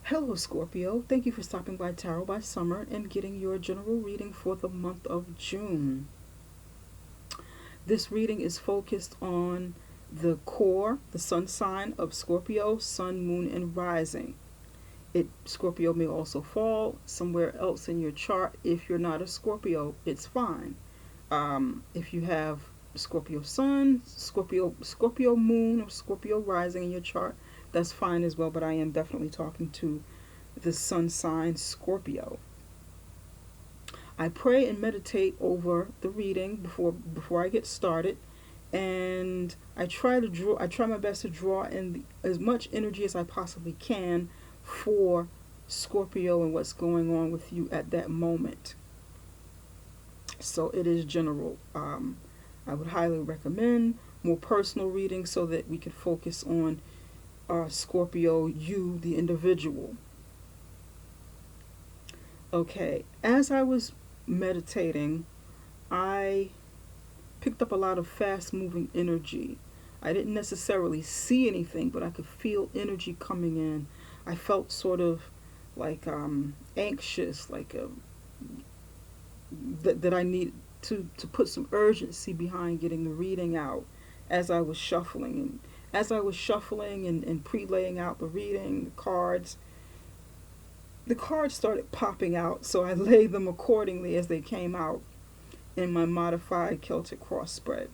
Hello, Scorpio. Thank you for stopping by Tarot by Summer and getting your general reading for the month of June. This reading is focused on the core, the sun sign of Scorpio, sun, moon, and rising. Scorpio may also fall somewhere else in your chart. If you're not a Scorpio, it's fine. If you have Scorpio sun, Scorpio moon, or Scorpio rising in your chart, that's fine as well. But I am definitely talking to the sun sign Scorpio. I pray and meditate over the reading before I get started, and I try my best to draw in as much energy as I possibly can for Scorpio and what's going on with you at that moment. So it is general. I would highly recommend more personal readings so that we can focus on Scorpio, you, the individual. Okay, as I was meditating, I picked up a lot of fast moving energy. I didn't necessarily see anything, but I could feel energy coming in. I felt sort of like anxious, like that I need to put some urgency behind getting the reading out as I was shuffling. And as I was shuffling and pre-laying out the reading, the cards started popping out, so I laid them accordingly as they came out in my modified Celtic cross spread.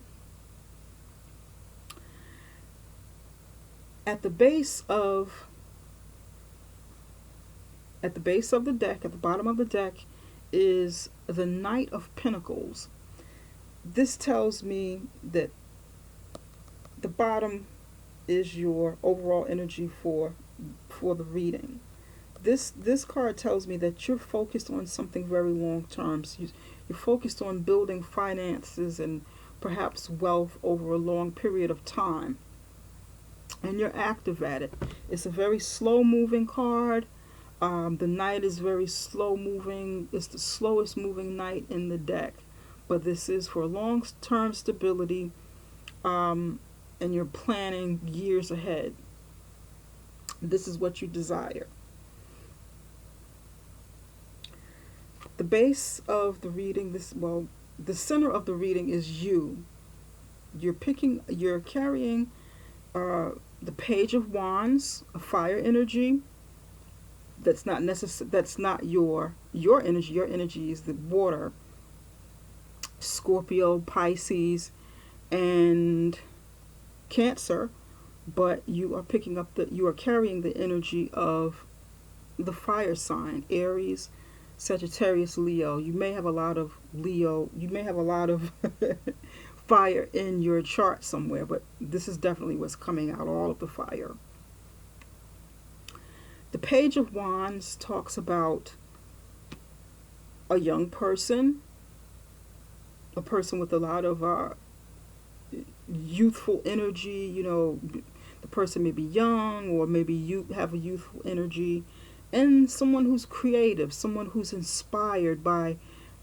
At the base of the deck, at the bottom of the deck, is the Knight of Pentacles. This tells me that the bottom is your overall energy for the reading. This card tells me that you're focused on something very long term. So you're focused on building finances and perhaps wealth over a long period of time, and you're active at it. It's a very slow moving card. The knight is very slow moving. It's the slowest moving knight in the deck, but this is for long term stability, and you're planning years ahead. This is what you desire. The base of the reading, the center of the reading is you. You're carrying the Page of Wands, a fire energy. That's not your energy. Your energy is the water. Scorpio, Pisces, and Cancer, but you are carrying the energy of the fire sign, Aries, Sagittarius, Leo. You may have a lot of Leo. You may have a lot of fire in your chart somewhere, but this is definitely what's coming out, all of the fire. The Page of Wands talks about a young person, a person with a lot of youthful energy. The person may be young, or maybe you have a youthful energy, and someone who's creative, someone who's inspired by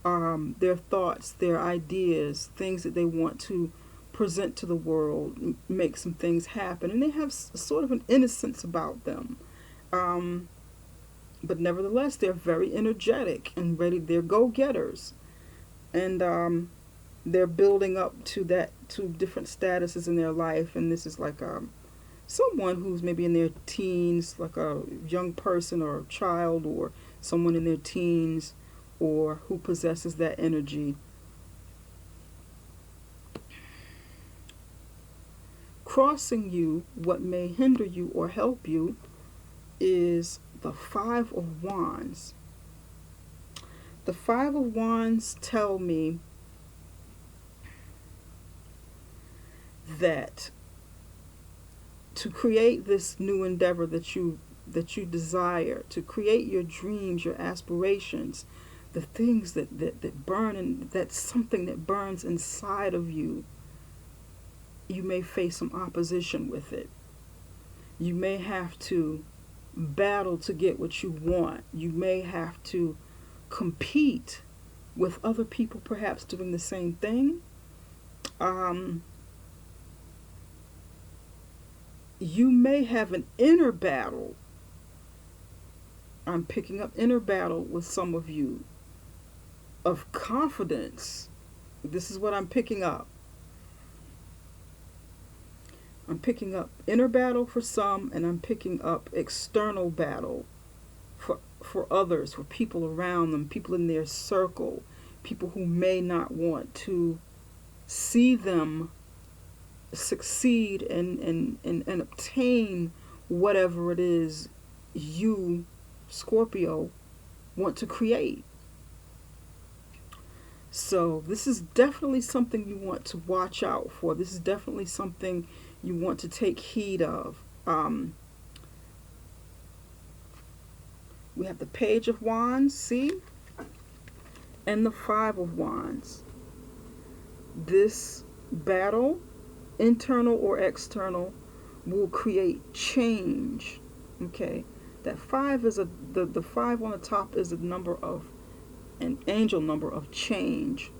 their thoughts, their ideas, things that they want to present to the world, make some things happen, and they have sort of an innocence about them. But nevertheless, they're very energetic and ready. They're go-getters, and they're building up to different statuses in their life. And this is like someone who's maybe in their teens, like a young person or a child, or someone in their teens, or who possesses that energy. Crossing you, what may hinder you or help you, is the Five of Wands. The Five of Wands tell me that to create this new endeavor that you desire, to create your dreams, your aspirations, the things that burn, and that's something that burns inside of you, you may face some opposition with it. You may have to battle to get what you want. You may have to compete with other people perhaps doing the same thing. You may have an inner battle I'm picking up inner battle with some of you of confidence. This is what I'm picking up. I'm picking up inner battle for some, and I'm picking up external battle for others, for people around them, people in their circle, people who may not want to see them succeed and obtain whatever it is you, Scorpio, want to create. So this is definitely something you want to watch out for. This is definitely something you want to take heed of. We have the Page of Wands, see? And the Five of Wands. This battle, internal or external, will create change. Okay? That five is the five on the top is a number of an angel number of change.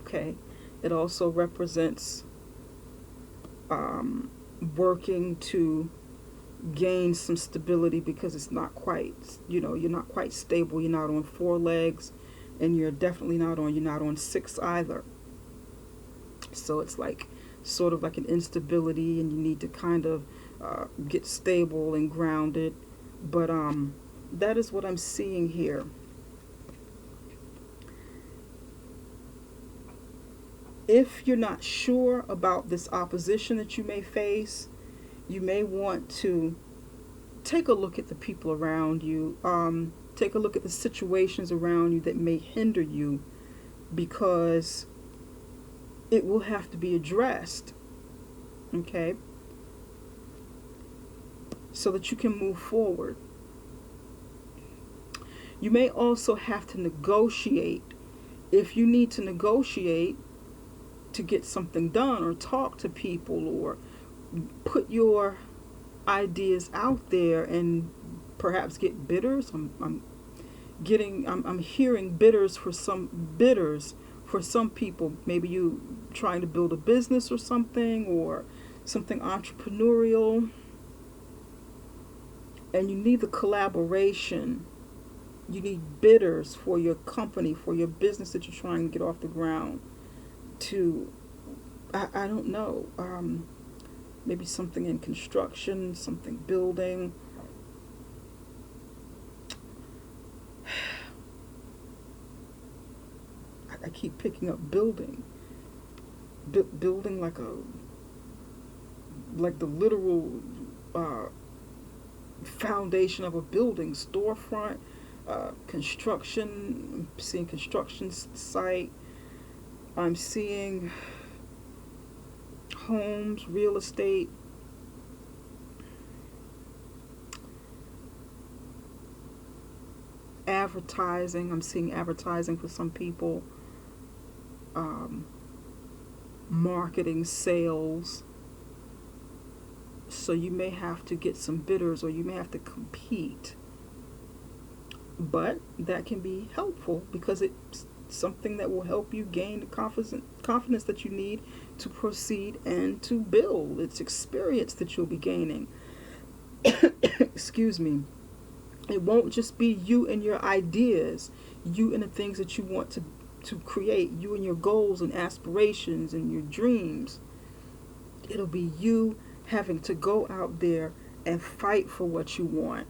Okay? It also represents working to gain some stability, because it's not quite, you're not quite stable. You're not on four legs, and you're definitely not on six either. So it's like sort of like an instability, and you need to kind of get stable and grounded. But that is what I'm seeing here. If you're not sure about this opposition that you may face, you may want to take a look at the people around you. Take a look at the situations around you that may hinder you, because it will have to be addressed. Okay? So that you can move forward. You may also have to negotiate. If you need to negotiate to get something done, or talk to people, or put your ideas out there and perhaps get bidders. I'm hearing bidders for some people. Maybe you trying to build a business or something entrepreneurial, and you need the collaboration. You need bidders for your company, for your business that you're trying to get off the ground. I don't know, maybe something in construction, something building. I keep picking up building. Building like the literal foundation of a building, storefront, construction. I'm seeing construction site. I'm seeing homes, real estate. Advertising. I'm seeing advertising for some people. Marketing, sales. So you may have to get some bidders, or you may have to compete. But that can be helpful, because it's something that will help you gain the confidence that you need to proceed and to build. It's experience that you'll be gaining. Excuse me. It won't just be you and your ideas, you and the things that you want to create, you and your goals and aspirations and your dreams. It'll be you having to go out there and fight for what you want.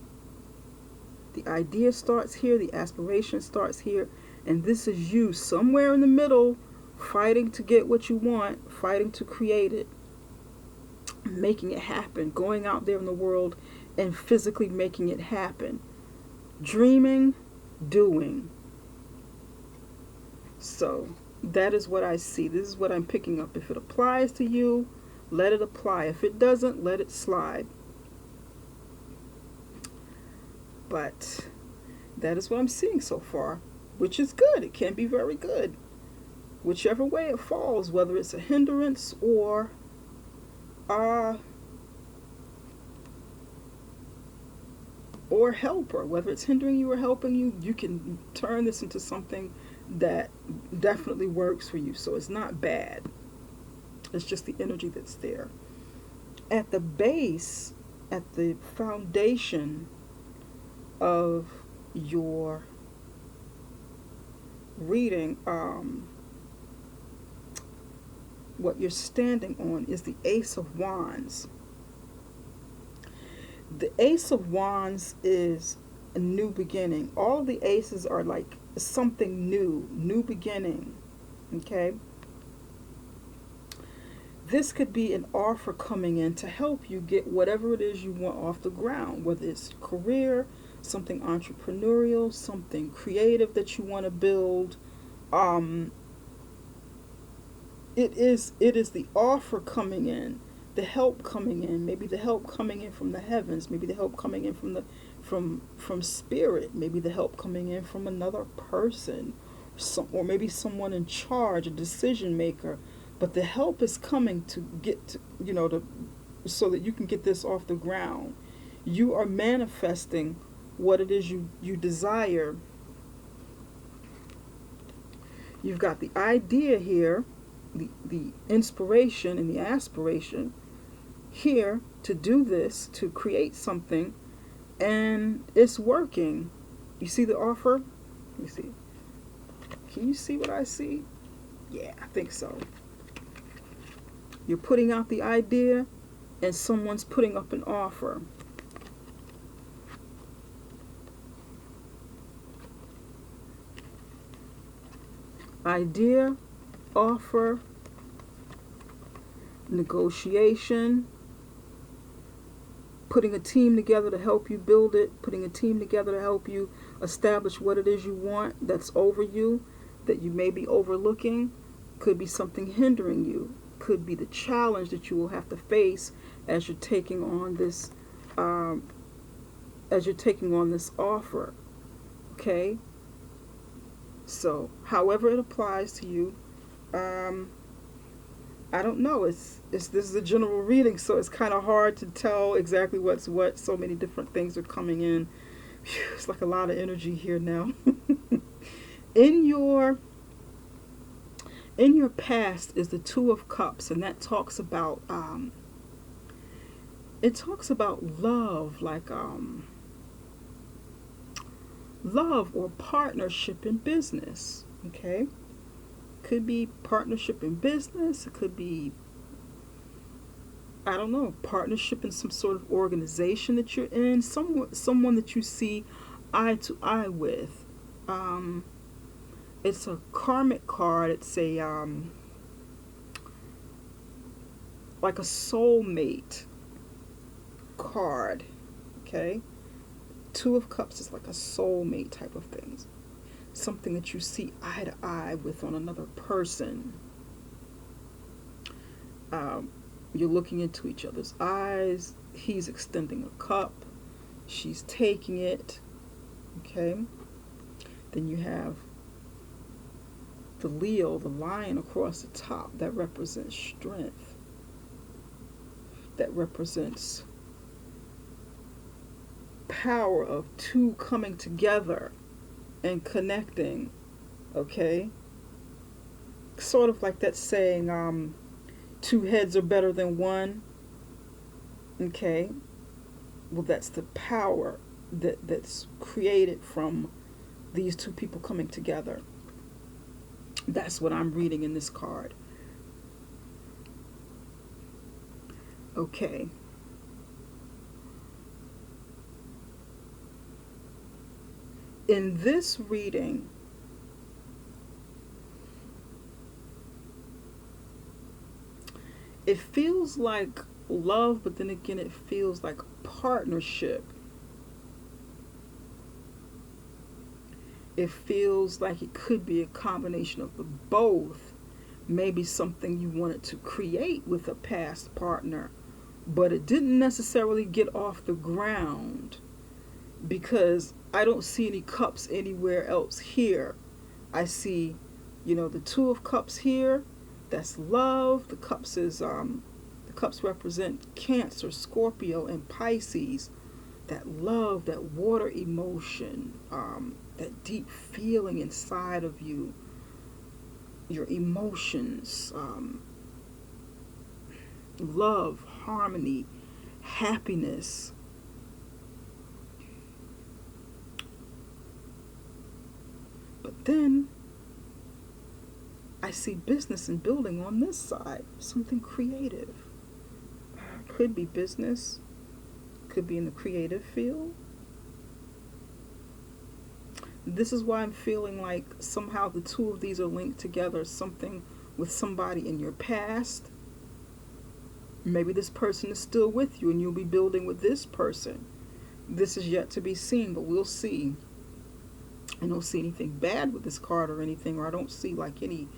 The idea starts here, the aspiration starts here, and this is you somewhere in the middle, fighting to get what you want, fighting to create it, making it happen, going out there in the world and physically making it happen. Dreaming, doing. So that is what I see. This is what I'm picking up. If it applies to you, let it apply. If it doesn't, let it slide. But that is what I'm seeing so far, which is good. It can be very good. Whichever way it falls, whether it's a hindrance or helper, whether it's hindering you or helping you, you can turn this into something that definitely works for you. So it's not bad. It's just the energy that's there. At the base, at the foundation of your reading, what you're standing on is the Ace of Wands. The Ace of Wands is a new beginning. All of the aces are like something new, new beginning. Okay? This could be an offer coming in to help you get whatever it is you want off the ground, whether it's career, something entrepreneurial, something creative that you want to build. It is the offer coming in, the help coming in, maybe the help coming in from the heavens, maybe the help coming in from spirit, maybe the help coming in from another person, or maybe someone in charge, a decision maker. But the help is coming to get to, so that you can get this off the ground. You are manifesting what it is you desire. You've got the idea here, the inspiration and the aspiration here to do this, to create something, and it's working. You see the offer? You see? Can you see what I see? Yeah, I think so. You're putting out the idea, and someone's putting up an offer. Idea, offer, negotiation, putting a team together to help you build it, putting a team together to help you establish what it is you want that's over you, that you may be overlooking. Could be something hindering you. Could be the challenge that you will have to face as you're taking on this offer. Okay? So, however it applies to you, I don't know. This is a general reading, so it's kind of hard to tell exactly what's what. So many different things are coming in. Whew, it's like a lot of energy here now. In your past is the Two of Cups, and that talks about love, like love or partnership in business. Okay, could be partnership in business. It could be, I don't know, partnership in some sort of organization that you're in. Someone that you see eye to eye with. It's a karmic card. It's a like a soulmate card. Okay, Two of Cups is like a soulmate type of thing. Something that you see eye to eye with on another person. You're looking into each other's eyes. He's extending a cup. She's taking it. Okay. Then you have the Leo, the lion across the top. That represents strength. That represents power of two coming together and connecting. Okay, sort of like that saying, two heads are better than one. Okay, well, that's the power that's created from these two people coming together. That's what I'm reading in this card. Okay. In this reading, it feels like love, but then again, it feels like partnership. It feels like it could be a combination of the both. Maybe something you wanted to create with a past partner, but it didn't necessarily get off the ground, because I don't see any cups anywhere else here. I see, the Two of Cups here. That's love. The cups represent Cancer, Scorpio, and Pisces. That love, that water emotion, that deep feeling inside of you, your emotions, love, harmony, happiness. But then I see business and building on this side, something creative. Could be business, could be in the creative field. This is why I'm feeling like somehow the two of these are linked together. Something with somebody in your past. Maybe this person is still with you and you'll be building with this person. This is yet to be seen, but we'll see. I don't see anything bad with this card or anything, or I don't see like any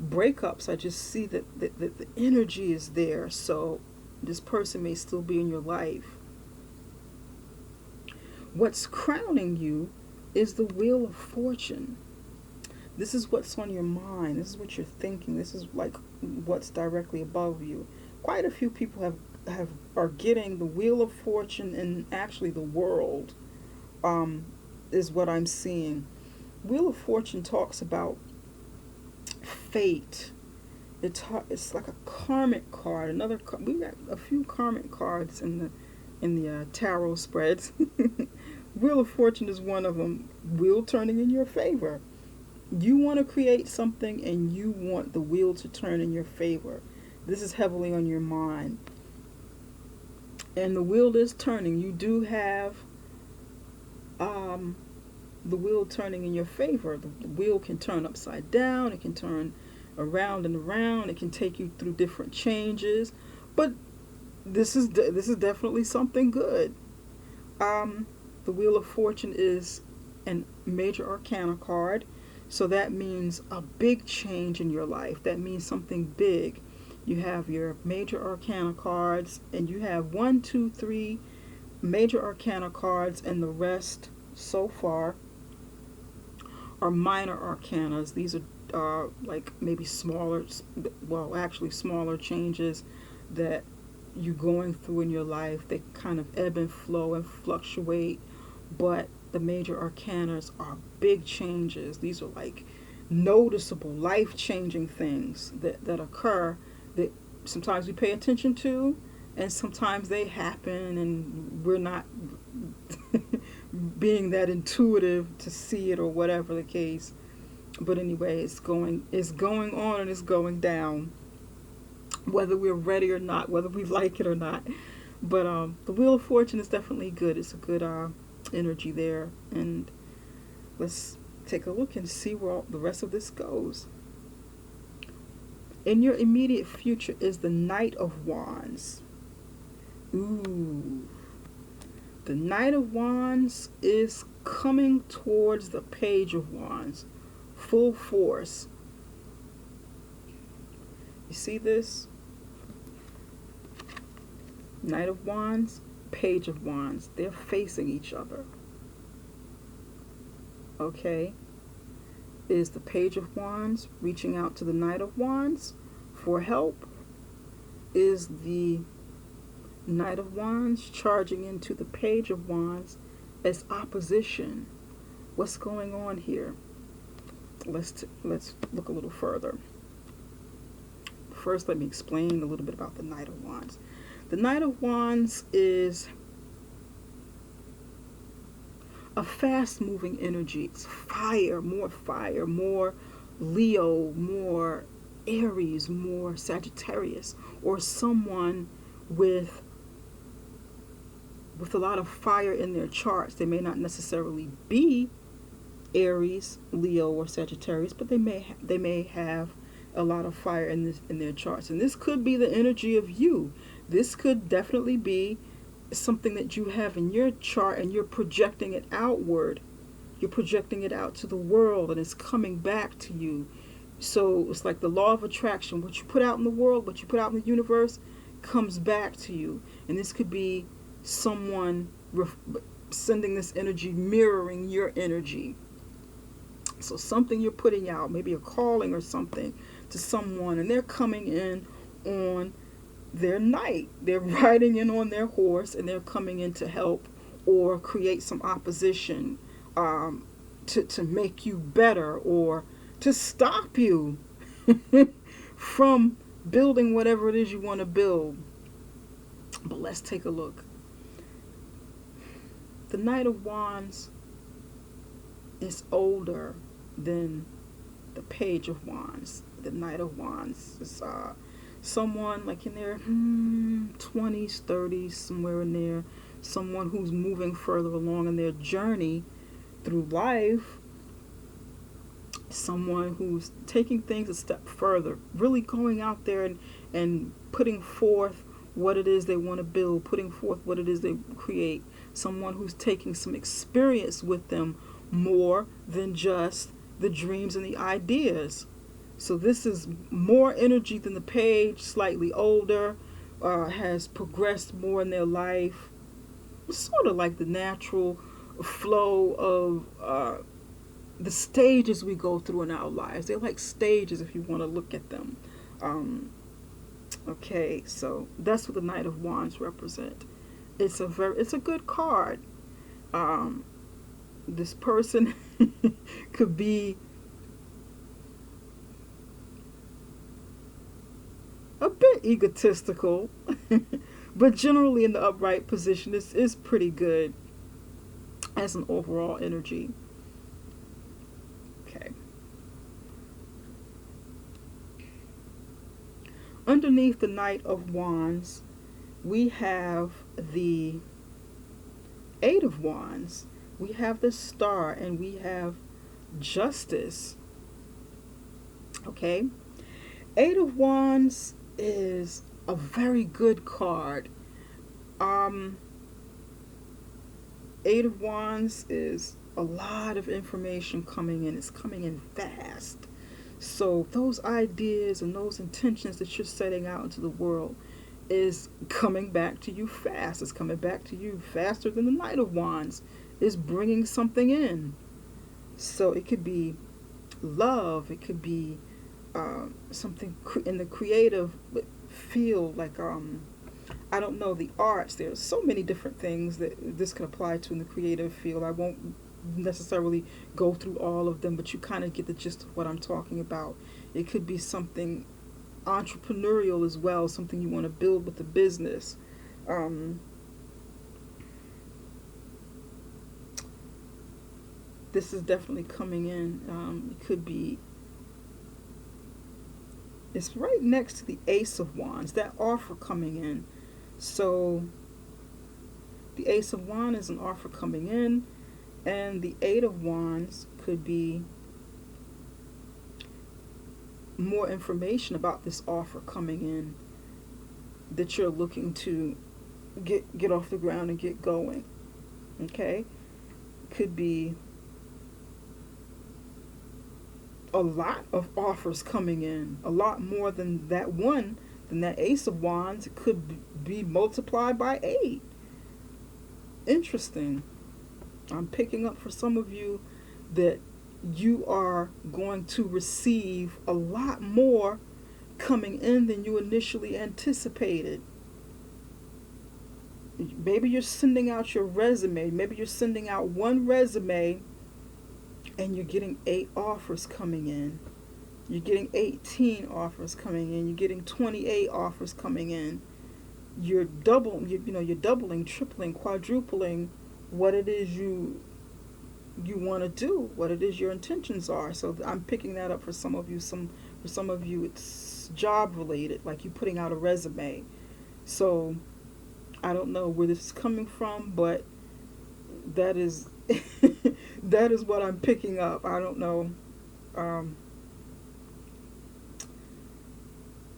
breakups. I just see that the energy is there. So this person may still be in your life. What's crowning you is the Wheel of Fortune. This is what's on your mind. This is what you're thinking. This is like what's directly above you. Quite a few people are getting the Wheel of Fortune, and actually the World is what I'm seeing. Wheel of Fortune talks about fate. It's like a karmic card. We got a few karmic cards in the tarot spreads. Wheel of Fortune is one of them. Wheel turning in your favor. You want to create something and you want the wheel to turn in your favor. This is heavily on your mind. And the wheel is turning. You do have the wheel turning in your favor. The wheel can turn upside down. It can turn around and around. It can take you through different changes. But this is definitely something good. The Wheel of Fortune is a major arcana card. So that means a big change in your life. That means something big. You have your major arcana cards, and you have 1, 2, 3 major arcana cards, and the rest so far are minor arcanas. These are like maybe smaller changes that you're going through in your life. They kind of ebb and flow and fluctuate, but the major arcanas are big changes. These are like noticeable, life-changing things that occur that sometimes we pay attention to, and sometimes they happen and we're not being that intuitive to see it or whatever the case. But anyway, it's going on and it's going down, whether we're ready or not, whether we like it or not. But the Wheel of Fortune is definitely good. It's a good energy there. And let's take a look and see where all the rest of this goes. In your immediate future is the Knight of Wands. Ooh. The Knight of Wands is coming towards the Page of Wands. Full force. You see this? Knight of Wands, Page of Wands. They're facing each other. Okay? Is the Page of Wands reaching out to the Knight of Wands for help? Is the Knight of Wands charging into the Page of Wands as opposition? What's going on here? Let's look a little further. First, let me explain a little bit about the Knight of Wands. The Knight of Wands is a fast-moving energy. It's fire, more Leo, more Aries, more Sagittarius, or someone with a lot of fire in their charts. They may not necessarily be Aries, Leo, or Sagittarius, but they may have a lot of fire in their charts. And this could be the energy of you. This could definitely be something that you have in your chart, and you're projecting it outward. You're projecting it out to the world, and it's coming back to you. So it's like the law of attraction. What you put out in the world, what you put out in the universe, comes back to you. And this could be someone sending this energy, mirroring your energy. So something you're putting out, maybe a calling or something to someone, and they're coming in on their knight. They're riding in on their horse, and they're coming in to help or create some opposition, to make you better, or to stop you from building whatever it is you want to build. But let's take a look. The Knight of Wands is older than the Page of Wands. The Knight of Wands is someone like in their 20s, 30s, somewhere in there. Someone who's moving further along in their journey through life. Someone who's taking things a step further, really going out there and putting forth what it is they want to build, putting forth what it is they create. Someone who's taking some experience with them more than just the dreams and the ideas. So this is more energy than the Page, slightly older, has progressed more in their life. Sort of like the natural flow of the stages we go through in our lives. They're like stages if you want to look at them. Okay, so that's what the Knight of Wands represent. It's a good card. This person could be a bit egotistical, but generally in the upright position is pretty good as an overall energy. Okay. Underneath the Knight of Wands, we have the Eight of Wands. We have the Star, and we have Justice. Okay. Eight of Wands is a very good card. Eight of Wands is a lot of information coming in. It's coming in fast. So those ideas and those intentions that you're setting out into the world is coming back to you fast. It's coming back to you faster than the Knight of Wands is bringing something in. So it could be love. It could be something in the creative field, like I don't know, the arts. There's so many different things that this can apply to in the creative field. I won't necessarily go through all of them, but you kind of get the gist of what I'm talking about. It could be something entrepreneurial as well, something you want to build with the business. This is definitely coming in. It could be, it's right next to the Ace of Wands, that offer coming in. So the Ace of Wands is an offer coming in, and the Eight of Wands could be more information about this offer coming in that you're looking to get off the ground and get going. Okay? Could be a lot of offers coming in, a lot more than that one, than that Ace of Wands. It could be multiplied by 8. Interesting. I'm picking up for some of you that you are going to receive a lot more coming in than you initially anticipated. Maybe you're sending out your resume. Maybe you're sending out one resume and you're getting 8 offers coming in. You're getting 18 offers coming in. You're getting 28 offers coming in. You're doubling, tripling, quadrupling what it is you want to do, what it is your intentions are. So I'm picking that up for some of you. For some of you it's job related, like you putting out a resume. So I don't know where this is coming from, but that is that is what I'm picking up. I don't know.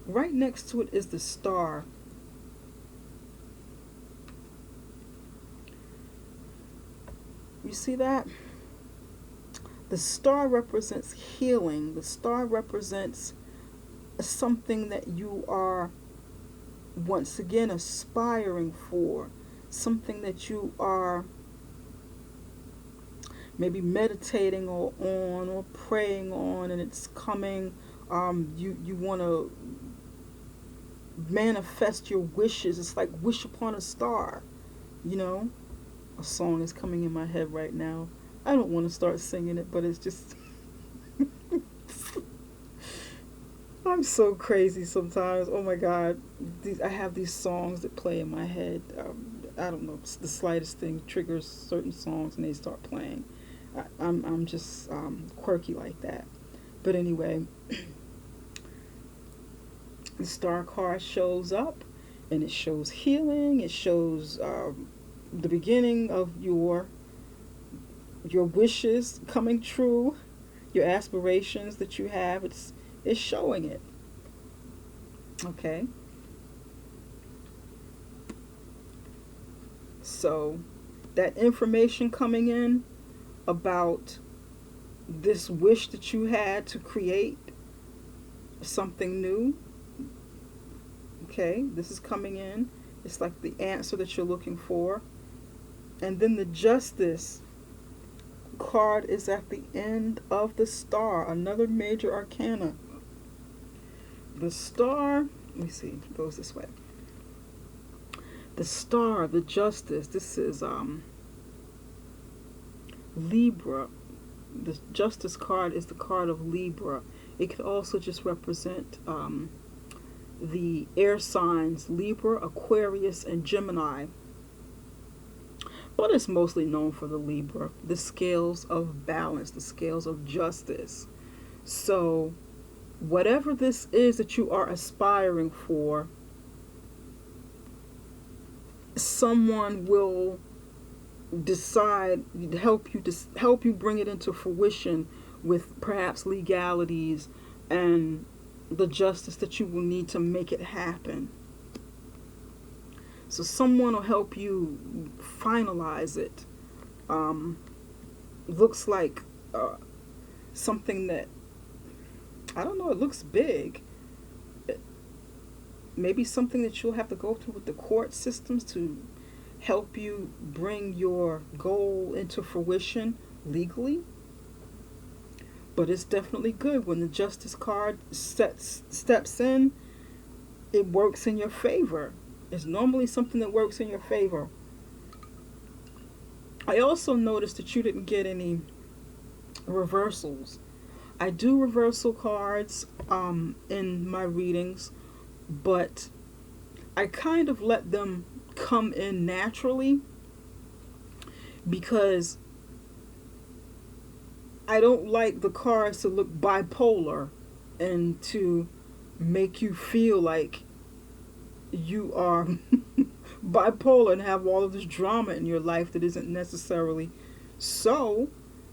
Right next to it is the Star. You see that? The Star represents healing. The Star represents something that you are once again aspiring for, something that you are maybe meditating on or praying on, and it's coming. You want to manifest your wishes. It's like wish upon a star, you know. A song is coming in my head right now. I don't want to start singing it, but it's just I'm so crazy sometimes. Oh my God, I have these songs that play in my head. I don't know, the slightest thing triggers certain songs and they start playing. I'm just quirky like that. But anyway, the star card shows up, and it shows healing. It shows the beginning of your wishes coming true, your aspirations that you have. It's showing it. Okay. So that information coming in about this wish that you had to create something new. Okay, this is coming in. It's like the answer that you're looking for. And then the Justice card is at the end of the star, another major arcana. The star, let me see, it goes this way. The star, the Justice, this is Libra. The Justice card is the card of Libra. It could also just represent the air signs Libra, Aquarius, and Gemini. But it's mostly known for the Libra, the scales of balance, the scales of justice. So, whatever this is that you are aspiring for, someone will decide help you bring it into fruition with perhaps legalities and the justice that you will need to make it happen. So someone will help you finalize it. Looks like something that, I don't know, it looks big. Maybe something that you'll have to go through with the court systems to help you bring your goal into fruition legally. But it's definitely good when the Justice card steps in. It works in your favor. It's normally something that works in your favor. I also noticed that you didn't get any reversals. I do reversal cards in my readings, but I kind of let them come in naturally because I don't like the cards to look bipolar and to make you feel like you are bipolar and have all of this drama in your life that isn't necessarily so.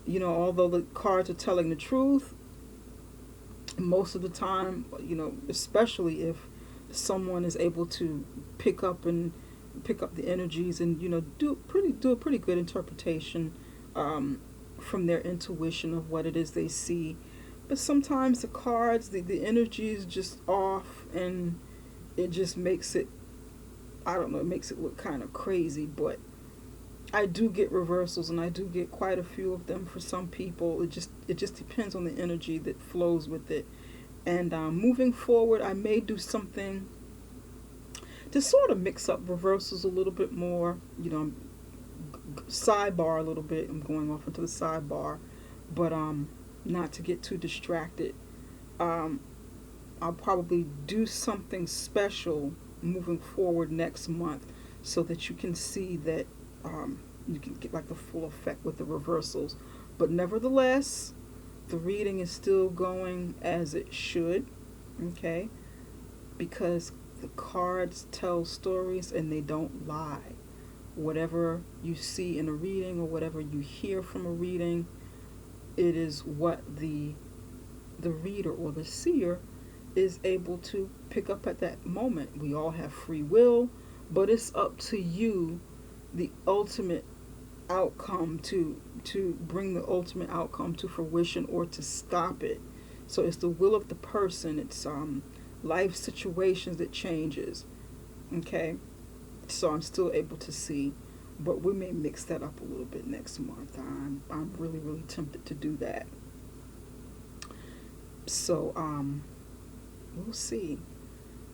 You know, although the cards are telling the truth, most of the time, you know, especially if someone is able to pick up the energies and, you know, do a pretty good interpretation from their intuition of what it is they see. But sometimes the cards, the energy is just off, and it just makes it, I don't know, it makes it look kind of crazy. But I do get reversals, and I do get quite a few of them for some people. It just depends on the energy that flows with it. And moving forward, I may do something to sort of mix up reversals a little bit more. You know, sidebar a little bit. I'm going off into the sidebar, but not to get too distracted. I'll probably do something special moving forward next month, so that you can see that you can get like the full effect with the reversals. But nevertheless, the reading is still going as it should, okay? Because the cards tell stories and they don't lie. Whatever you see in a reading or whatever you hear from a reading, it is what the reader or the seer is able to pick up at that moment. We all have free will, but it's up to you, the ultimate outcome, to bring the ultimate outcome to fruition or to stop it. So it's the will of the person. It's life situations that changes. Okay, so I'm still able to see, but we may mix that up a little bit next month. I'm really tempted to do that. So we'll see.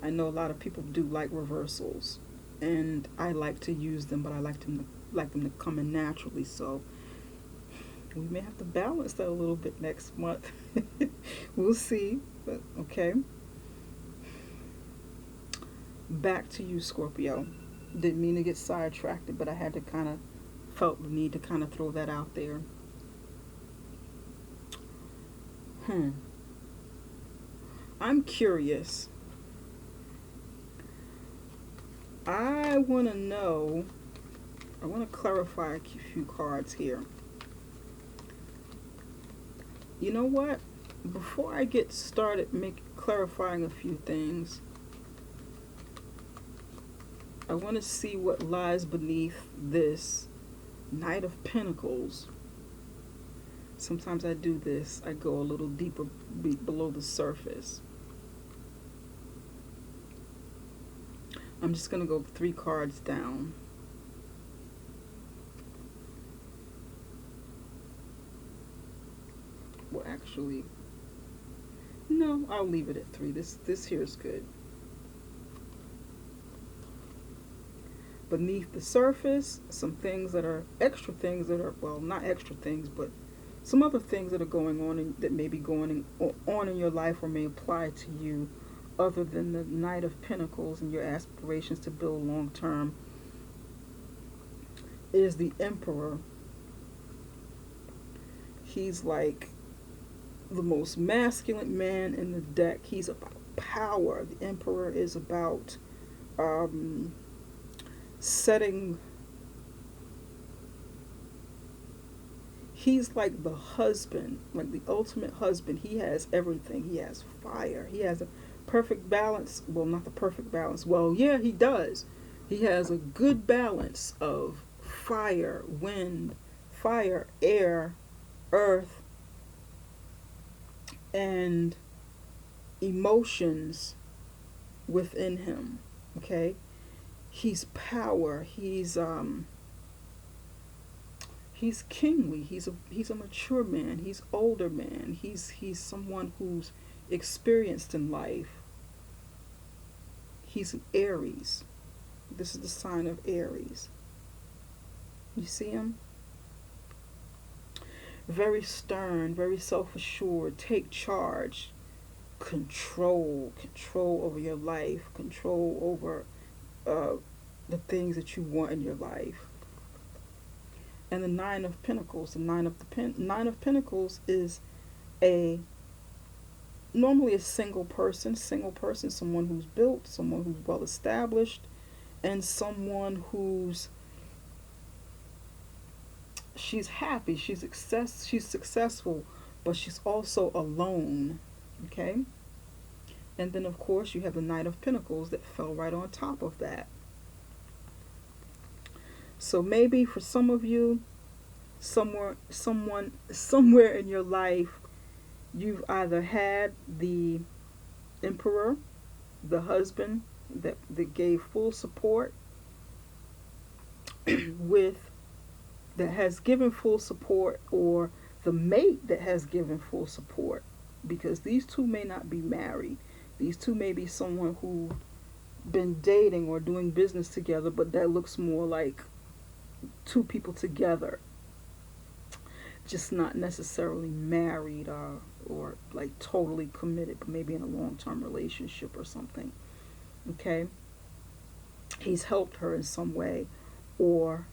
I know a lot of people do like reversals, and I like to use them, but I like them to come in naturally. So we may have to balance that a little bit next month. We'll see. But okay. Back to you, Scorpio. Didn't mean to get sidetracked, but I had to felt the need to kind of throw that out there. Hmm. I'm curious. I want to know, I want to clarify a few cards here. You know what? Before I get started clarifying a few things, I want to see what lies beneath this Knight of Pentacles. Sometimes I do this. I go a little deeper below the surface. I'm just going to go 3 cards down. Well, actually, no, I'll leave it at 3. This here is good. Beneath the surface, some things that are extra things that are, well, not extra things, but some other things that are going on that may be going on in your life or may apply to you other than the Knight of Pentacles and your aspirations to build long term is the Emperor. He's like the most masculine man in the deck. He's about power. The Emperor is about setting. He's like the husband, like the ultimate husband. He has everything. He has fire. He has a perfect balance. Well, not the perfect balance. Well, yeah, he does. He has a good balance of fire, wind, fire, air, earth, and emotions within him. Okay? He's power. He's kingly. He's a mature man. He's older man. He's someone who's experienced in life. He's an Aries. This is the sign of Aries. You see him? Very stern, very self-assured, take charge, control over your life, control over the things that you want in your life. And the Nine of Pentacles, Nine of Pentacles is normally a single person, someone who's built, someone who's well established, and someone who's she's happy, she's successful, but she's also alone. Okay? And then of course you have the Knight of Pentacles that fell right on top of that. So maybe for some of you, somewhere in your life, you've either had the Emperor, the husband that gave full support with that has given full support, or the mate that has given full support, because these two may not be married. These two may be someone who been dating or doing business together, but that looks more like two people together, just not necessarily married or like totally committed, but maybe in a long-term relationship or something. Okay? He's helped her in some way, or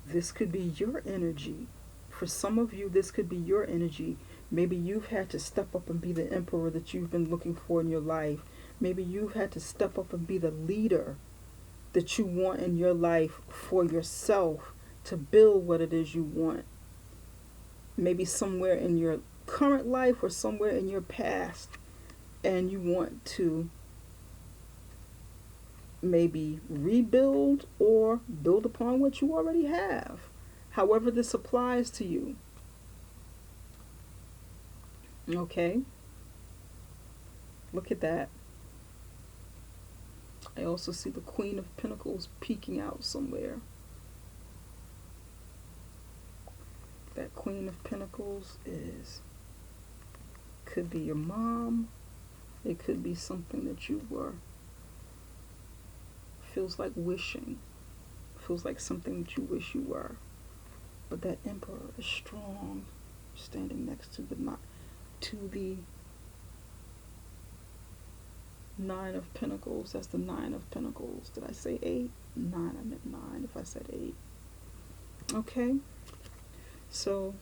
this could be your energy. For some of you, this could be your energy. Maybe you've had to step up and be the emperor that you've been looking for in your life. Maybe you've had to step up and be the leader that you want in your life for yourself to build what it is you want. Maybe somewhere in your current life or somewhere in your past, and you want to maybe rebuild or build upon what you already have. However this applies to you. Okay? Look at that. I also see the Queen of Pentacles peeking out somewhere. That Queen of Pentacles could be your mom. It could be something that you were. Feels like wishing. Feels like something that you wish you were. But that Emperor is strong, standing next to the Nine of Pentacles. That's the Nine of Pentacles. Did I say 8? 9, I meant 9 if I said 8. Okay. So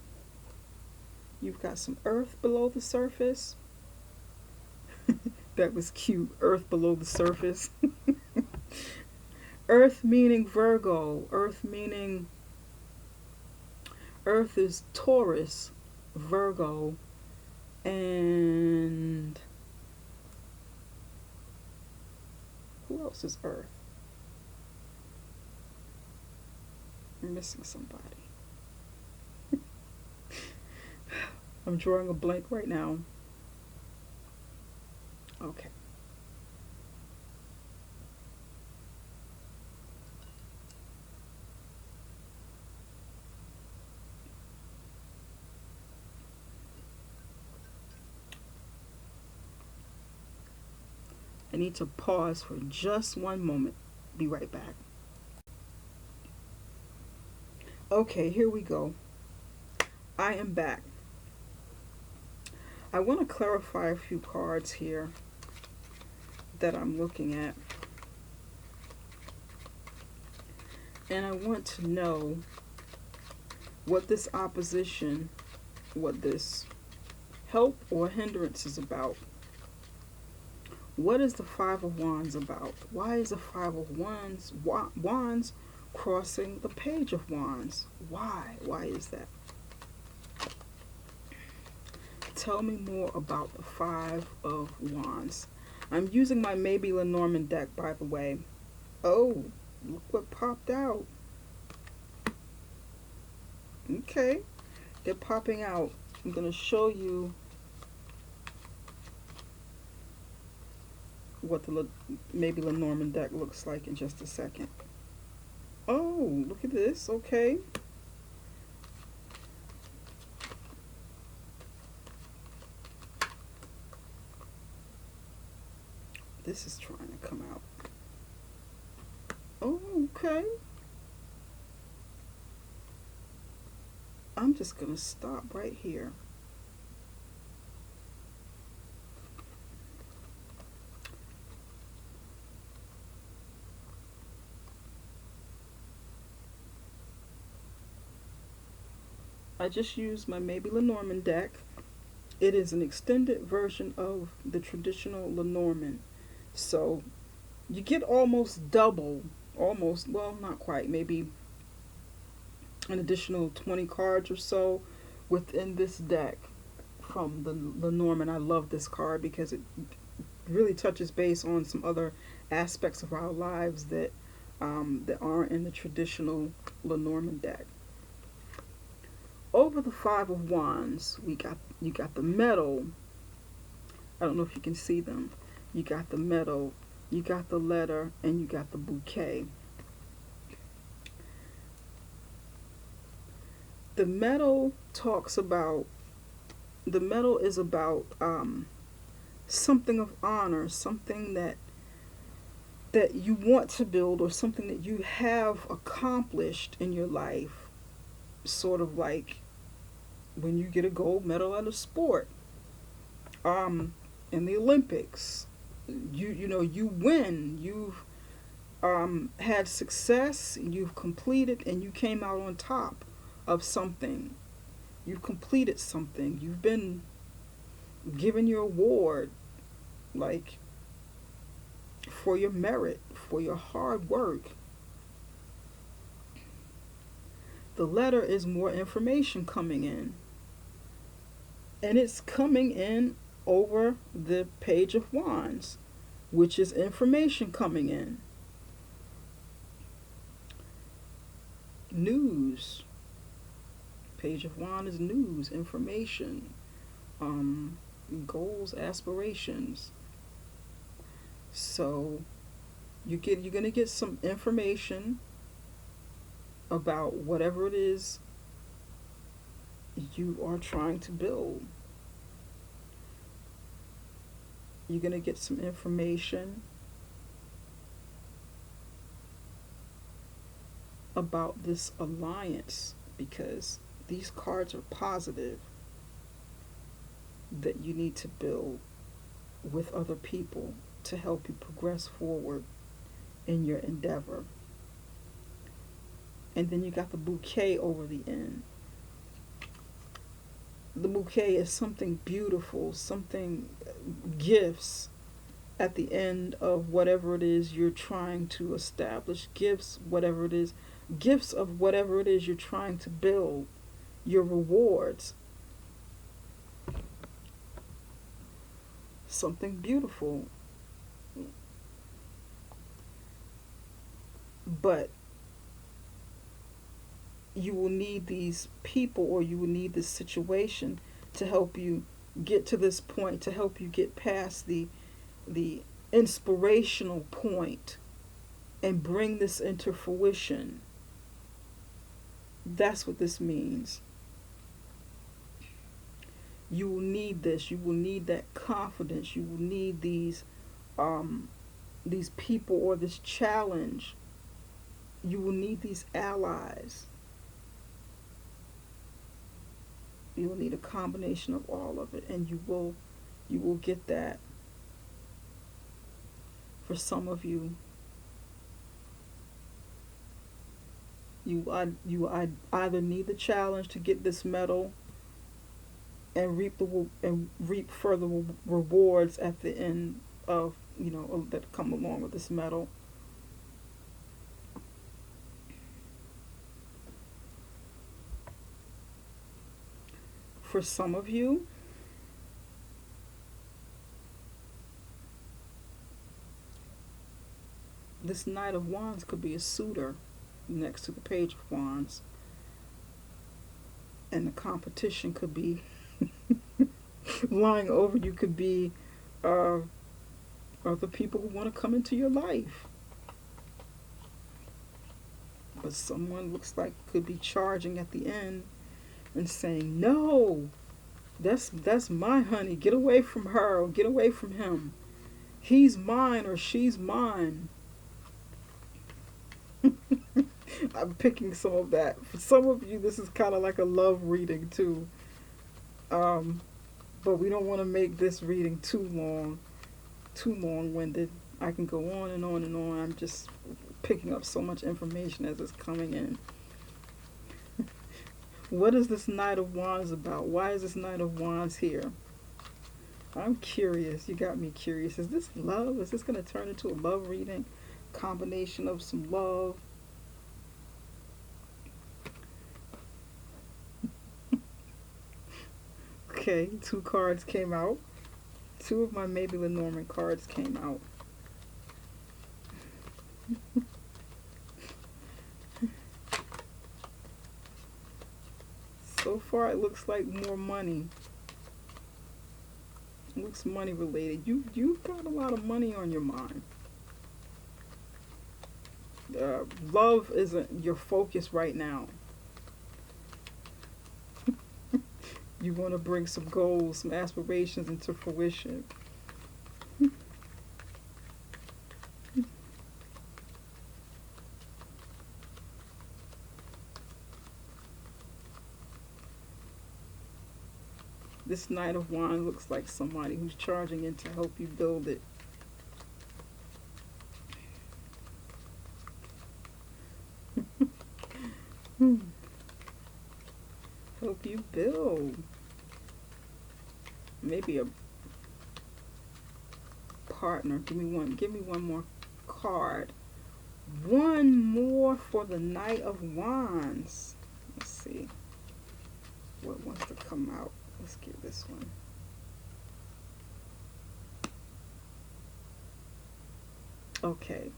You've got some earth below the surface. That was cute. Earth below the surface. Earth meaning Virgo. Earth is Taurus, Virgo, and who else is Earth? I'm missing somebody. I'm drawing a blank right now. Okay. I need to pause for just one moment. Be right back. Okay, here we go. I am back. I want to clarify a few cards here that I'm looking at. And I want to know what this opposition, what this help or hindrance is about. What is the Five of Wands about? Why is the Five of Wands crossing the Page of Wands? Why? Why is that? Tell me more about the Five of Wands. I'm using my Maybe Lenormand deck, by the way. Oh, look what popped out. Okay, they're popping out. I'm going to show you what the Maybe Lenormand deck looks like in just a second. Oh, look at this. Okay. This is trying to come out. Oh, okay. I'm just going to stop right here. I just used my Maybe Lenormand deck. It is an extended version of the traditional Lenormand. So you get almost double, well, not quite, maybe an additional 20 cards or so within this deck from the Lenormand. I love this card because it really touches base on some other aspects of our lives that aren't in the traditional Lenormand deck. Over the Five of Wands, you got the metal. I don't know if you can see them. You got the metal, you got the letter, and you got the bouquet. The metal is about something of honor, something that you want to build, or something that you have accomplished in your life. Sort of like when you get a gold medal at a sport, in the Olympics. You win. You've had success. You've completed, and you came out on top of something. You've completed something. You've been given your award, like for your merit, for your hard work. The letter is more information coming in. And it's coming in over the Page of Wands, which is information coming in. News. Page of Wands is news, information, goals, aspirations. So you're going to get some information about whatever it is you are trying to build. You're going to get some information about this alliance, because these cards are positive, that you need to build with other people to help you progress forward in your endeavor. And then you got the bouquet over the end. The bouquet is something beautiful, something, gifts at the end of whatever it is you're trying to establish, gifts, whatever it is, gifts of whatever it is you're trying to build, your rewards, something beautiful. But you will need these people, or you will need this situation to help you get to this point, to help you get past the inspirational point and bring this into fruition. That's what this means. You will need this. You will need that confidence. You will need these people, or this challenge. You will need these allies. You will need a combination of all of it, and you will get that. For some of you, you either need the challenge to get this medal and reap further rewards at the end of, that come along with this medal. For some of you, this Knight of Wands could be a suitor next to the Page of Wands. And the competition could be lying over you, could be other people who want to come into your life. But someone looks like could be charging at the end and saying, no, that's my honey. Get away from her, or get away from him. He's mine, or she's mine. I'm picking some of that. For some of you, this is kind of like a love reading too. But we don't want to make this reading too long-winded. I can go on and on and on. I'm just picking up so much information as it's coming in. What is this Knight of Wands about? Why is this Knight of Wands here? I'm curious. You got me curious. Is this love? Is this going to turn into a love reading? Combination of some love. Okay, 2 cards came out. 2 of my Maybe Lenormand cards came out. So far, it looks like more money. It looks money related. You've got a lot of money on your mind. Love isn't your focus right now. You want to bring some goals, some aspirations into fruition. This Knight of Wands looks like somebody who's charging in to help you build it. Help you build. Maybe a partner. Give me one more card. One more for the Knight of Wands. Let's see what wants to come out. Let's get this one. Okay.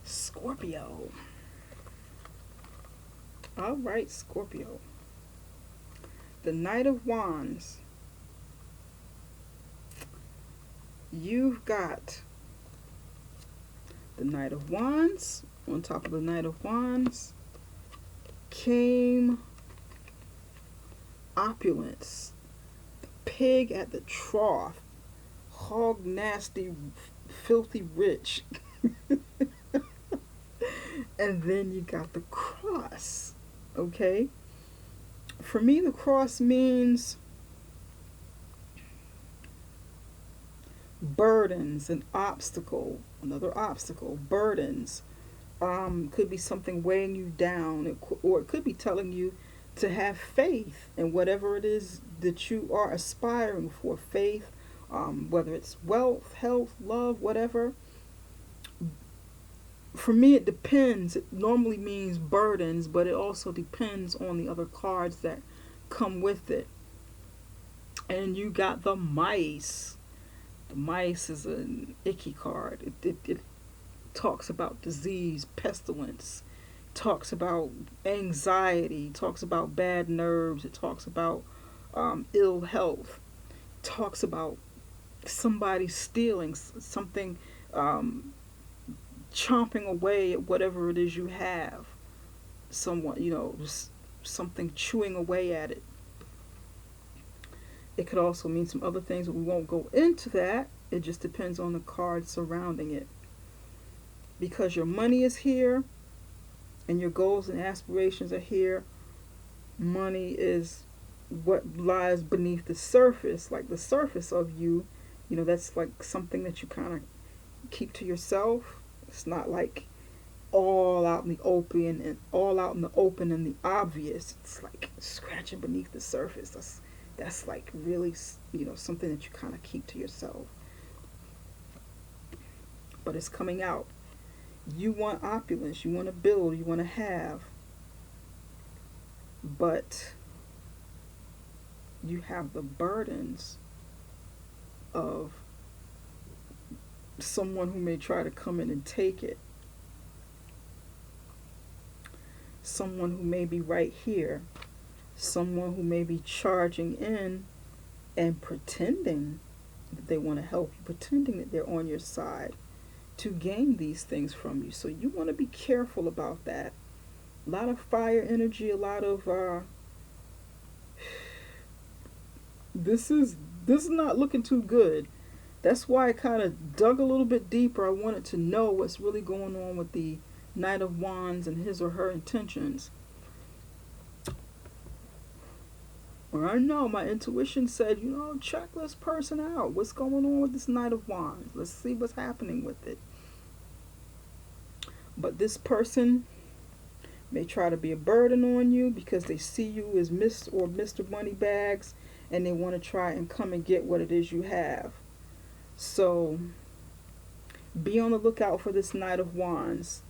Scorpio. All right, Scorpio. The Knight of Wands. You've got the Knight of Wands. On top of the Knight of Wands came opulence. The pig at the trough. Hog nasty, filthy rich. And then you got the cross. Okay? For me, the cross means burdens, an obstacle, another obstacle, burdens, Could be something weighing you down, or it could be telling you to have faith in whatever it is that you are aspiring for. Faith, whether it's wealth, health, love, whatever. For me, it depends. It normally means burdens, but it also depends on the other cards that come with it. And you got the mice. The mice is an icky card. It talks about disease, pestilence, talks about anxiety, talks about bad nerves, it talks about ill health, talks about somebody stealing something, chomping away at whatever it is you have, someone, something chewing away at it. It could also mean some other things, but we won't go into that. It just depends on the card surrounding it. Because your money is here and your goals and aspirations are here, money is what lies beneath the surface, like the surface of you. That's like something that you kind of keep to yourself. It's not like all out in the open and the obvious. It's like scratching beneath the surface. That's like really, something that you kind of keep to yourself. But it's coming out. You want opulence, you want to build, you want to have, but you have the burdens of someone who may try to come in and take it. Someone who may be right here. Someone who may be charging in and pretending that they want to help you, pretending that they're on your side to gain these things from you. So you want to be careful about that. A lot of fire energy, a lot of this is not looking too good. That's why I kind of dug a little bit deeper. I wanted to know what's really going on with the Knight of Wands and his or her intentions. Or I know my intuition said, check this person out. What's going on with this Knight of Wands? Let's see what's happening with it. But this person may try to be a burden on you because they see you as Mr. Moneybags, and they want to try and come and get what it is you have. So be on the lookout for this Knight of Wands.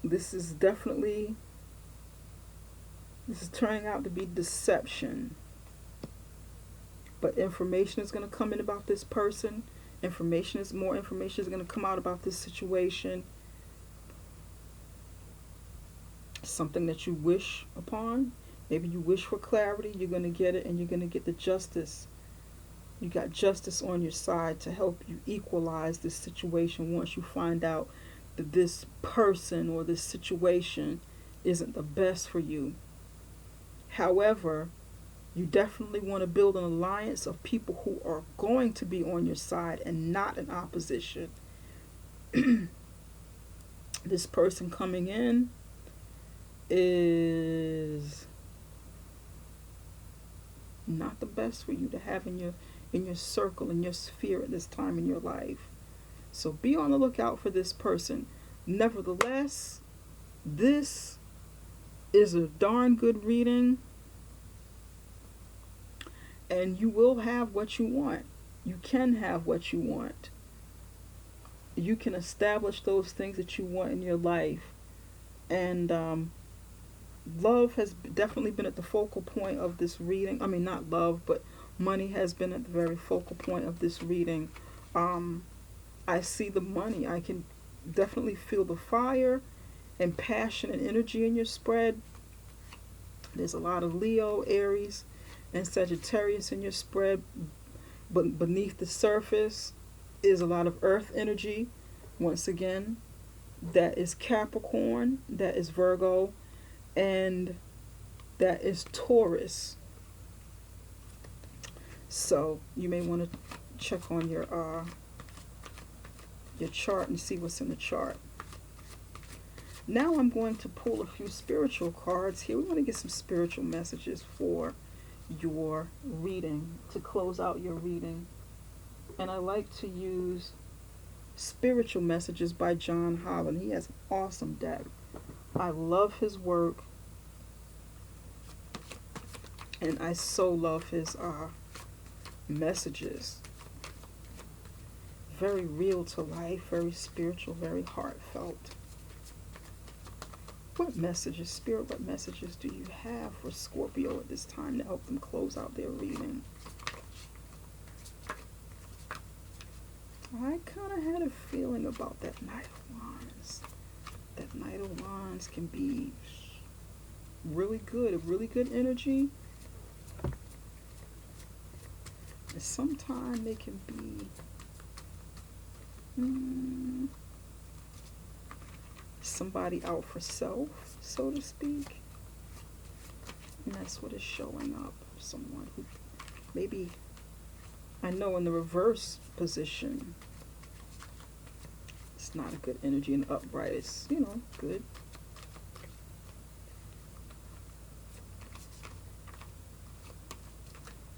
This is turning out to be deception. But information is going to come in about this person. More information is going to come out about this situation. Something that you wish upon. Maybe you wish for clarity. You're going to get it, and you're going to get the justice. You got justice on your side to help you equalize this situation once you find out that this person or this situation isn't the best for you. However, you definitely want to build an alliance of people who are going to be on your side and not in opposition. This person coming in is not the best for you to have in your circle, in your sphere at this time in your life. So be on the lookout for this person. Nevertheless, this is a darn good reading. And you will have what you want. You can have what you want. You can establish those things that you want in your life. And love has definitely been at the focal point of this reading. I mean, not love, but money has been at the very focal point of this reading. I see the money. I can definitely feel the fire and passion and energy in your spread. There's a lot of Leo, Aries, and Sagittarius in your spread, but beneath the surface is a lot of earth energy. Once again, that is Capricorn, that is Virgo, and that is Taurus. So you may want to check on your chart and see what's in the chart. Now I'm going to pull a few spiritual cards here. We want to get some spiritual messages for your reading, to close out your reading. And I like to use Spiritual Messages by John Holland. He has an awesome deck. I love his work, and I so love his messages. Very real to life, very spiritual, very heartfelt. What messages, Spirit, what messages do you have for Scorpio at this time to help them close out their reading? I kind of had a feeling about that Knight of Wands. That Knight of Wands can be really good, a really good energy. And sometimes they can be somebody out for self, so to speak. And that's what is showing up. Someone who maybe, I know in the reverse position, it's not a good energy. And upright, it's, you know, good.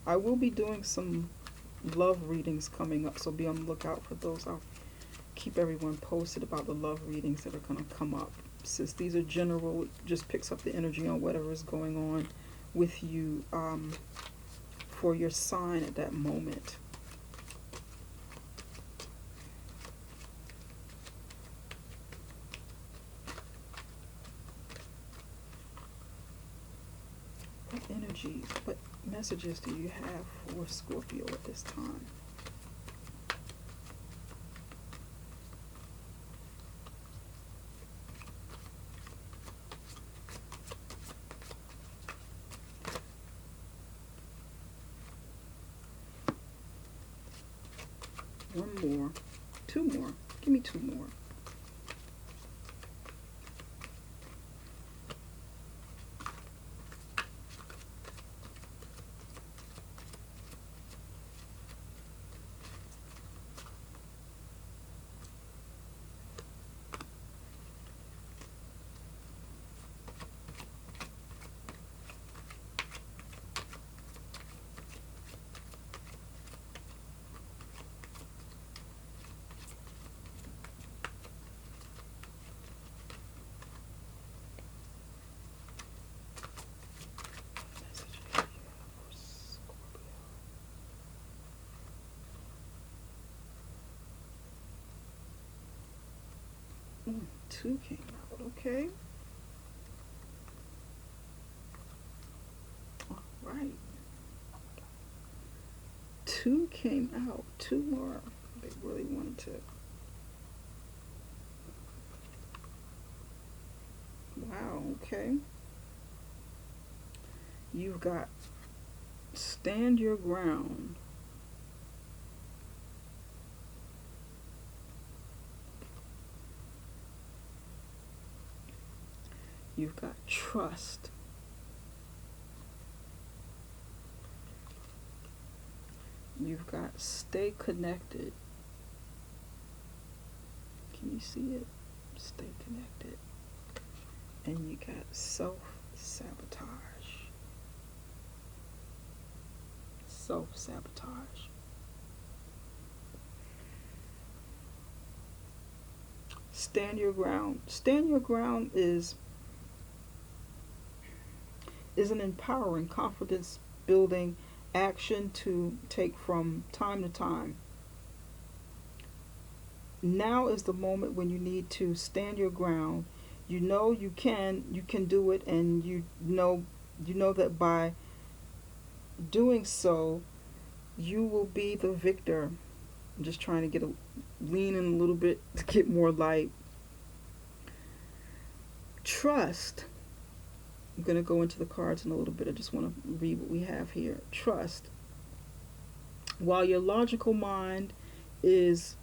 I will be doing some love readings coming up, so be on the lookout for those. I'll keep everyone posted about the love readings that are going to come up. Since these are general, it just picks up the energy on whatever is going on with you for your sign at that moment. What energy, what messages do you have for Scorpio at this time? One more. Two more. Give me two more. Two came out, okay. All right. Two came out. Two more. They really wanted to. Wow, okay. You've got stand your ground. You've got trust. You've got stay connected. Can you see it? Stay connected. And you got self-sabotage. Self-sabotage. Stand your ground. Stand your ground is an empowering, confidence building action to take from time to time. Now is the moment when you need to stand your ground. You know you can do it, and you know that by doing so you will be the victor. I'm just trying to lean in a little bit to get more light. Trust. I'm going to go into the cards in a little bit. I just want to read what we have here. Trust. While your logical mind is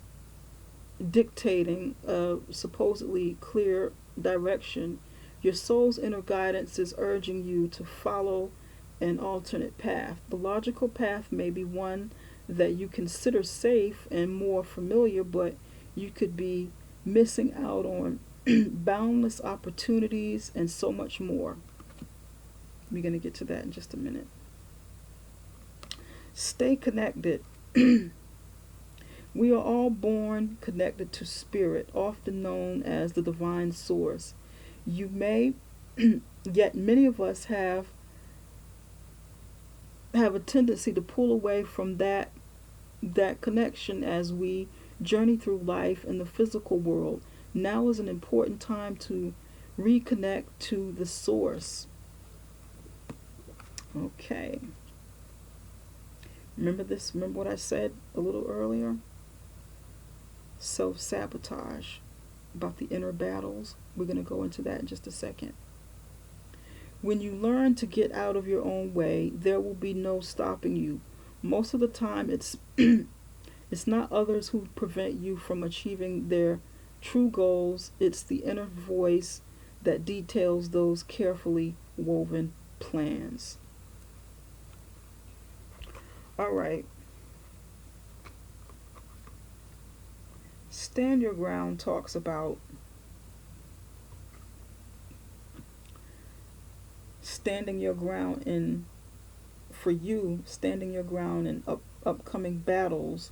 dictating a supposedly clear direction, your soul's inner guidance is urging you to follow an alternate path. The logical path may be one that you consider safe and more familiar, but you could be missing out on boundless opportunities and so much more. We're going to get to that in just a minute. Stay connected. We are all born connected to spirit, often known as the divine source. You may, yet many of us have a tendency to pull away from that connection as we journey through life in the physical world. Now is an important time to reconnect to the source. Okay. Remember this? Remember what I said a little earlier? Self-sabotage, about the inner battles. We're going to go into that in just a second. When you learn to get out of your own way, there will be no stopping you. Most of the time, it's it's not others who prevent you from achieving their true goals. It's the inner voice that details those carefully woven plans. All right. Stand Your Ground talks about standing your ground in, for you, standing your ground in upcoming battles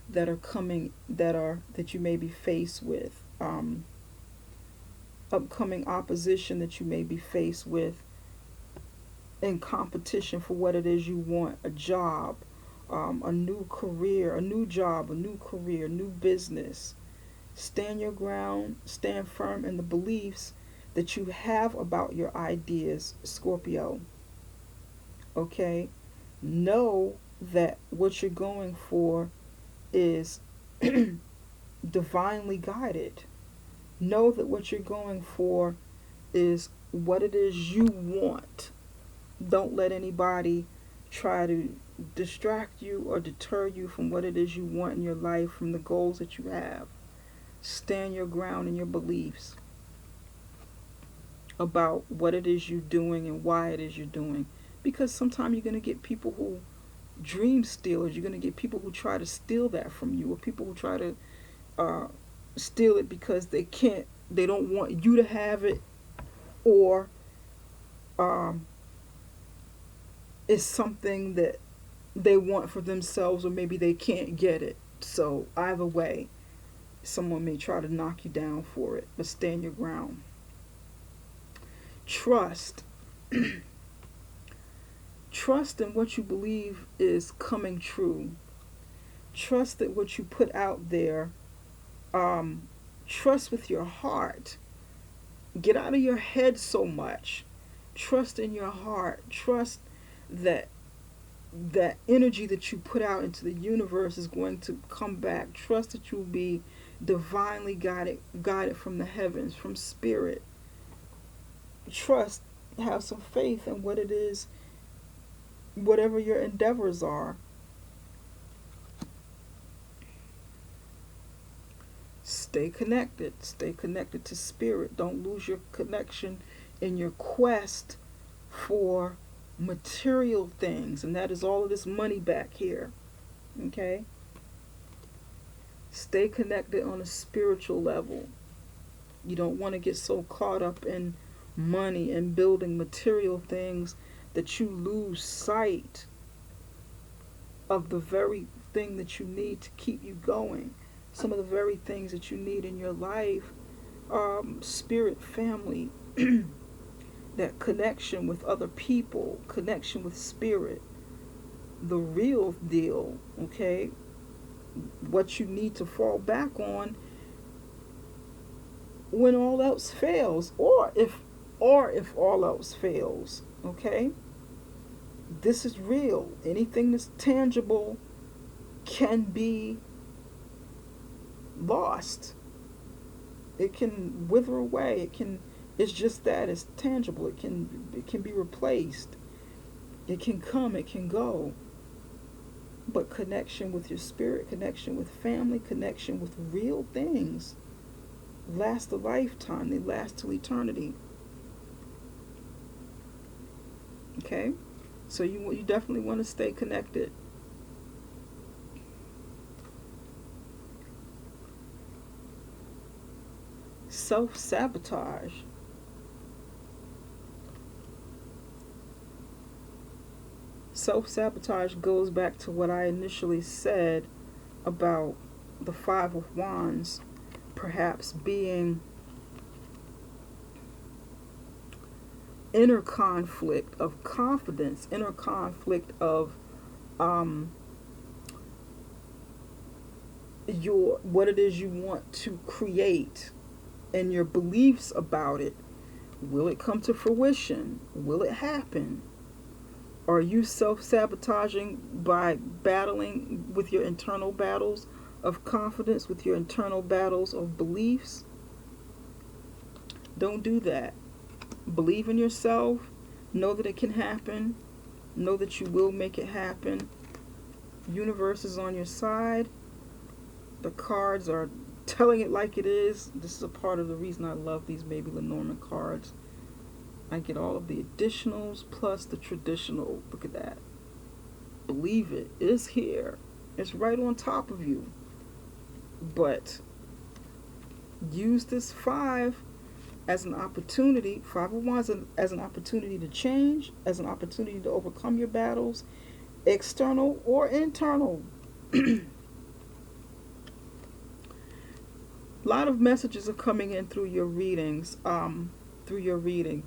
that are coming, that you may be faced with, upcoming opposition that you may be faced with in competition for what it is you want, a job, a new career, a new job, a new career, new business. Stand your ground, stand firm in the beliefs that you have about your ideas, Scorpio. Okay? Know that what you're going for is divinely guided. Know that what you're going for is what it is you want. Don't let anybody try to distract you or deter you from what it is you want in your life, from the goals that you have. Stand your ground in your beliefs about what it is you're doing and why it is you're doing. Because sometimes you're going to get people who dream stealers. You're going to get people who try to steal that from you, or people who try to steal it because they don't want you to have it, or it's something that they want for themselves, or maybe they can't get it. So either way, someone may try to knock you down for it, but stand your ground. Trust. Trust in what you believe is coming true. Trust that what you put out there, trust with your heart. Get out of your head so much. Trust in your heart. Trust that that energy that you put out into the universe is going to come back. Trust that you'll be divinely guided from the heavens, from spirit. Trust, have some faith in what it is, whatever your endeavors are. Stay connected. Stay connected to spirit. Don't lose your connection in your quest for material things, and that is all of this money back here. Okay? Stay connected on a spiritual level. You don't want to get so caught up in money and building material things that you lose sight of the very thing that you need to keep you going. Some of the very things that you need in your life, spirit, family, that connection with other people, connection with spirit, the real deal, okay? What you need to fall back on when all else fails, or if all else fails, okay? This is real. Anything that's tangible can be lost. It can wither away. It's just that, it's tangible. It can be replaced. It can come, it can go. But connection with your spirit, connection with family, connection with real things last a lifetime. They last till eternity. Okay? So you definitely want to stay connected. Self-sabotage. Self-sabotage goes back to what I initially said about the Five of Wands perhaps being inner conflict of confidence, inner conflict of your what it is you want to create and your beliefs about it. Will it come to fruition? Will it happen? Are you self-sabotaging by battling with your internal battles of confidence, with your internal battles of beliefs? Don't do that. Believe in yourself. Know that it can happen. Know that you will make it happen. Universe is on your side. The cards are telling it like it is. This is a part of the reason I love these Maybe Lenormand cards. I get all of the additionals plus the traditional. Look at that. Believe it. It's here. It's right on top of you. But use this 5 as an opportunity, 5 of Wands as an opportunity to change, as an opportunity to overcome your battles, external or internal. A lot of messages are coming in through your readings, through your reading.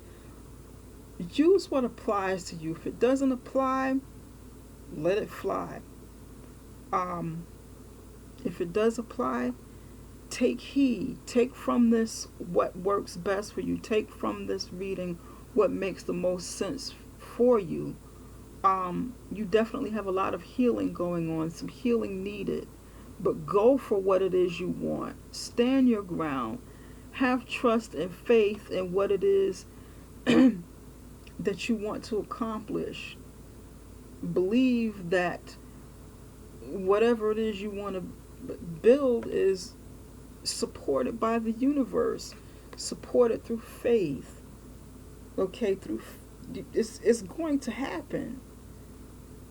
Use what applies to you. If it doesn't apply, let it fly. If it does apply, take heed. Take from this what works best for you. Take from this reading what makes the most sense for you. You definitely have a lot of healing going on, some healing needed. But go for what it is you want. Stand your ground. Have trust and faith in what it is that you want to accomplish. Believe that whatever it is you want to build is supported by the universe, supported through faith. Okay, it's going to happen.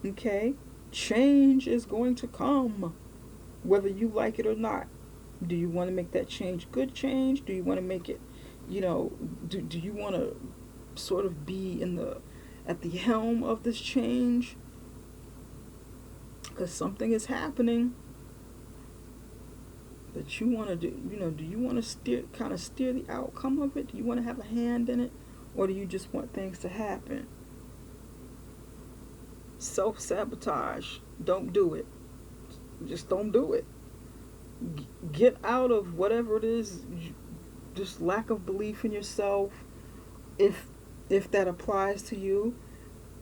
Okay, change is going to come, whether you like it or not. Do you want to make that change good change? Do you want to make it, do you want to sort of be at the helm of this change? Because something is happening that you want to do. Do you want to steer the outcome of it? Do you want to have a hand in it? Or do you just want things to happen? Self-sabotage. Don't do it. Just don't do it. Get out of whatever it is, just lack of belief in yourself. If that applies to you,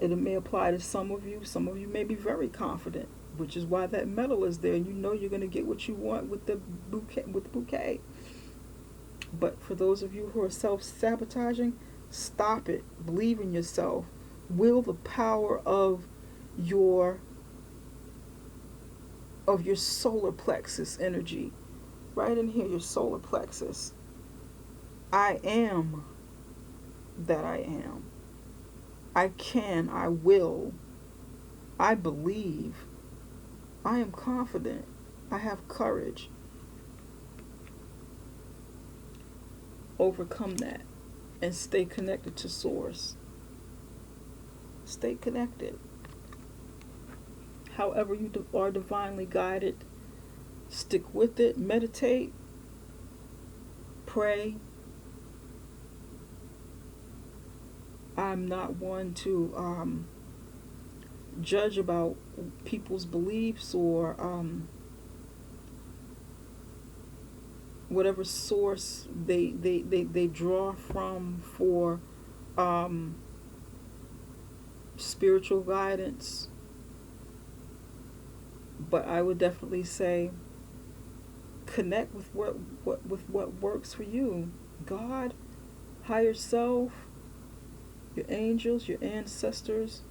it may apply to some of you. Some of you may be very confident, which is why that medal is there. You know you're going to get what you want with the bouquet. But for those of you who are self-sabotaging, stop it. Believe in yourself. Will the power of your solar plexus energy. Right in here, your solar plexus. I am that I am. I can, I will. I believe. I am confident. I have courage. Overcome that and stay connected to Source. Stay connected. However you are divinely guided, stick with it. Meditate. Pray. I'm not one to judge about people's beliefs or whatever source they draw from for spiritual guidance. But I would definitely say connect with what works for you. God, higher self, your angels, your ancestors.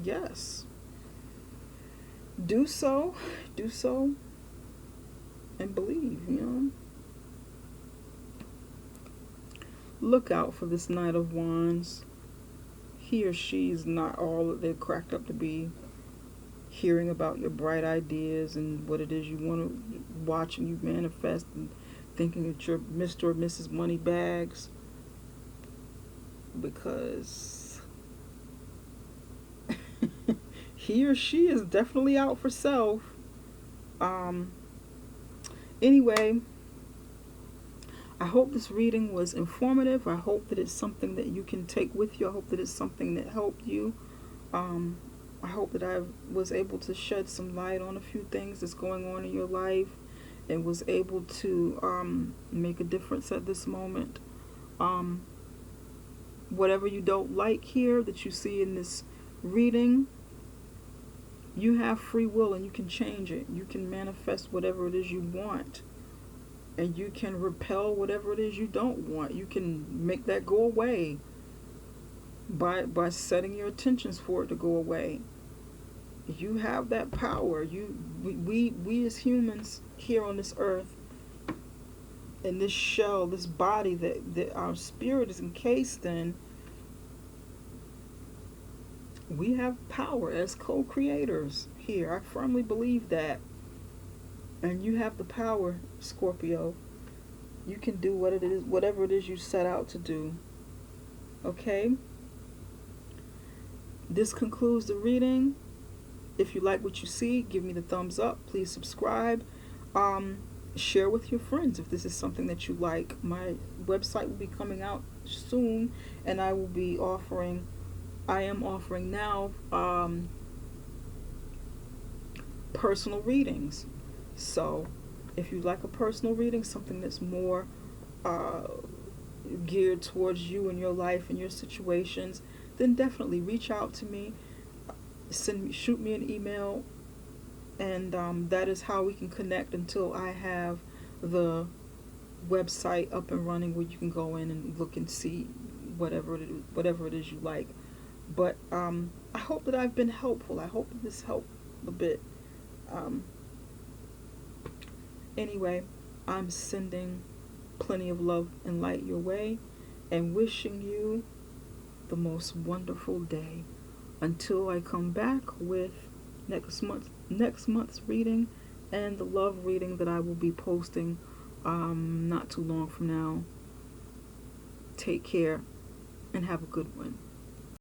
Yes. Do so, and believe, Look out for this Knight of Wands. He or she's not all that they're cracked up to be. Hearing about your bright ideas and what it is you want to watch and you manifest, and thinking that you're Mr. or Mrs. Moneybags, because he or she is definitely out for self. Anyway, I hope this reading was informative. I hope that it's something that you can take with you. I hope that it's something that helped you. Um, I hope that I was able to shed some light on a few things that's going on in your life and was able to make a difference at this moment. Um, Whatever you don't like here that you see in this reading, you have free will and you can change it. You can manifest whatever it is you want. And you can repel whatever it is you don't want. You can make that go away by setting your intentions for it to go away. You have that power. We as humans here on this earth, in this shell, this body that our spirit is encased in, we have power as co-creators here. I firmly believe that. And you have the power, Scorpio. You can do whatever it is you set out to do. Okay? This concludes the reading. If you like what you see, give me the thumbs up. Please subscribe. Share with your friends if this is something that you like. My website will be coming out soon, and I am offering now personal readings. So if you like a personal reading, something that's more geared towards you and your life and your situations, then definitely reach out to me. Shoot me an email, and that is how we can connect until I have the website up and running where you can go in and look and see whatever it is you like. But I hope that I've been helpful. I hope that this helped a bit. Anyway, I'm sending plenty of love and light your way and wishing you the most wonderful day. Until I come back with next month's reading and the love reading that I will be posting not too long from now. Take care and have a good one.